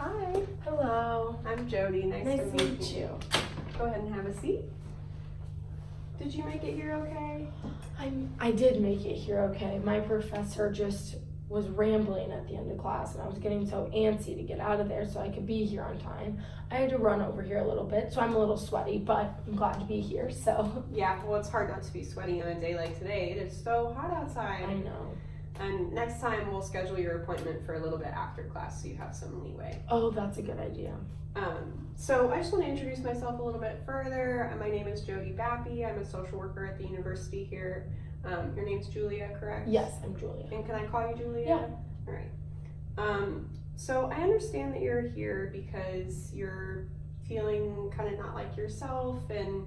Hi. Hello. I'm Jody. Nice to meet you. Go ahead and have a seat. Did you make it here okay? I did make it here okay. My professor just was rambling at the end of class, and I was getting so antsy to get out of there so I could be here on time. I had to run over here a little bit, so I'm a little sweaty, but I'm glad to be here, so. Yeah, well, it's hard not to be sweaty on a day like today. It is so hot outside. I know. And next time we'll schedule your appointment for a little bit after class so you have some leeway. Oh, that's a good idea. So I just want to introduce myself a little bit further. My name is Jody Bappe. I'm a social worker at the university here. Your name's Julia, correct? Yes, I'm Julia. And can I call you Julia? Yeah. All right. So I understand that you're here because you're feeling kind of not like yourself and,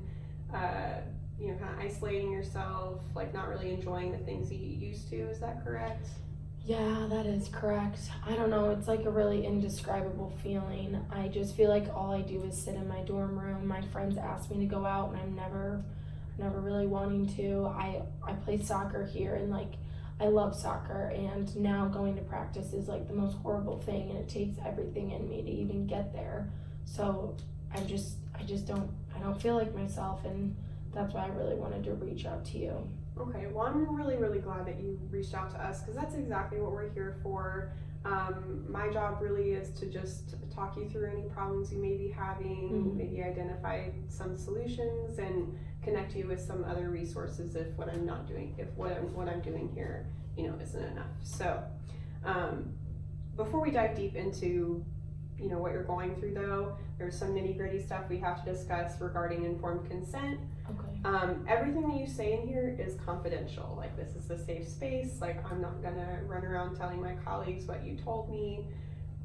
kind of isolating yourself, like not really enjoying the things that you used to. Is that correct? Yeah, that is correct. I don't know, it's like a really indescribable feeling. I just feel like all I do is sit in my dorm room. My friends ask me to go out and I'm never really wanting to. I play soccer here and I love soccer, and now going to practice is like the most horrible thing, and it takes everything in me to even get there. So I don't feel like myself, and that's why I really wanted to reach out to you. Okay, well, I'm really, really glad that you reached out to us because that's exactly what we're here for. My job really is to just talk you through any problems you may be having, maybe identify some solutions and connect you with some other resources if what I'm doing here, isn't enough. So, before we dive deep into what you're going through though, there's some nitty-gritty stuff we have to discuss regarding informed consent. Okay. Everything that you say in here is confidential. Like, this is a safe space. Like, I'm not gonna run around telling my colleagues what you told me.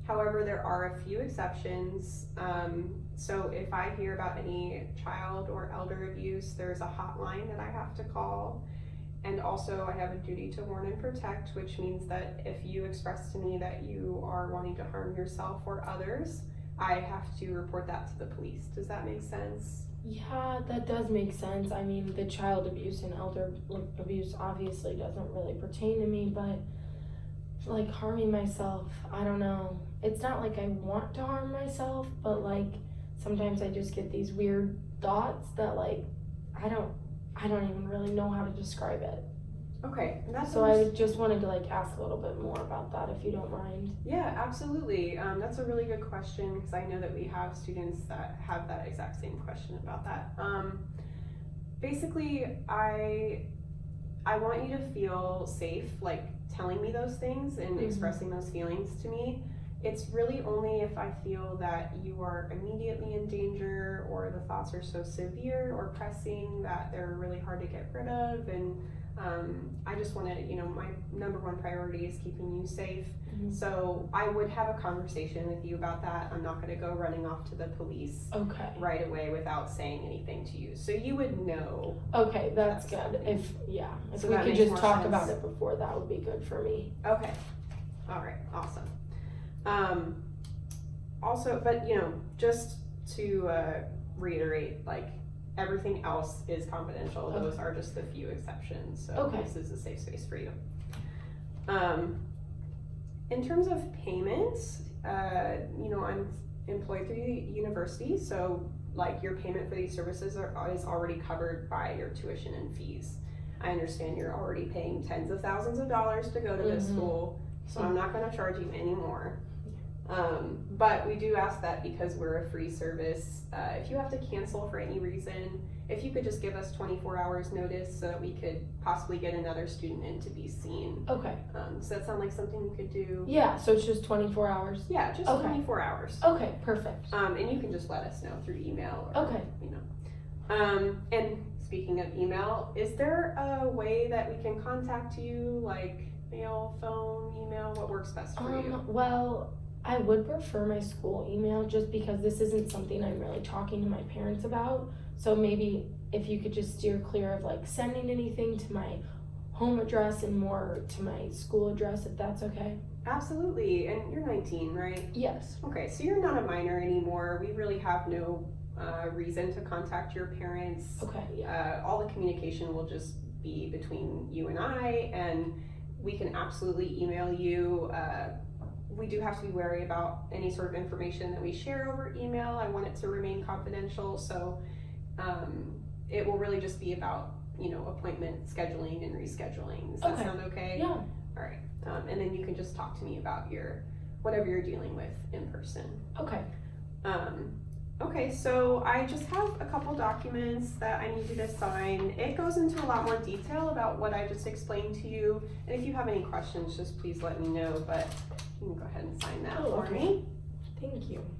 However, there are a few exceptions. So if I hear about any child or elder abuse, there's a hotline that I have to call. And also I have a duty to warn and protect, which means that if you express to me that you are wanting to harm yourself or others, I have to report that to the police. Does that make sense? Yeah, that does make sense. I mean, the child abuse and elder abuse obviously doesn't really pertain to me, but like harming myself, I don't know. It's not like I want to harm myself, but like sometimes I just get these weird thoughts that I don't even really know how to describe it. Okay, so I just wanted to ask a little bit more about that, if you don't mind. Yeah, absolutely. That's a really good question because I know that we have students that have that exact same question about that. Basically, I want you to feel safe, telling me those things and expressing those feelings to me. It's really only if I feel that you are immediately in danger or the thoughts are so severe or pressing that they're really hard to get rid of, and I just want to, my number one priority is keeping you safe. So I would have a conversation with you about that. I'm not going to go running off to the police right away without saying anything to you. So you would know. Okay, that's good. If so we could just talk about it before, that would be good for me. Okay. All right. Awesome. Also, but just to reiterate, everything else is confidential. Those are just the few exceptions. So this is a safe space for you. In terms of payments, I'm employed through the university, so your payment for these services is already covered by your tuition and fees. I understand you're already paying tens of thousands of dollars to go to this school, so I'm not going to charge you any more. But we do ask that because we're a free service. If you have to cancel for any reason, if you could just give us 24 hours notice so that we could possibly get another student in to be seen. Okay. Does that sound like something you could do? Yeah, so it's just 24 hours? Yeah, just 24 hours. Okay, perfect. And you can just let us know through email. Or, okay. And speaking of email, is there a way that we can contact you, like mail, phone, email? What works best for you? Well, I would prefer my school email just because this isn't something I'm really talking to my parents about. So maybe if you could just steer clear of sending anything to my home address and more to my school address, if that's okay. Absolutely. And you're 19, right? Yes. Okay, so you're not a minor anymore. We really have no reason to contact your parents. Okay, yeah. All the communication will just be between you and I, and we can absolutely email you we do have to be wary about any sort of information that we share over email. I want it to remain confidential, so it will really just be about, you know, appointment scheduling and rescheduling. Does that sound okay? Yeah. All right. And then you can just talk to me about whatever you're dealing with in person. Okay. Okay, so I just have a couple documents that I need you to sign. It goes into a lot more detail about what I just explained to you. And if you have any questions, just please let me know, but you can go ahead and sign that for me. Thank you.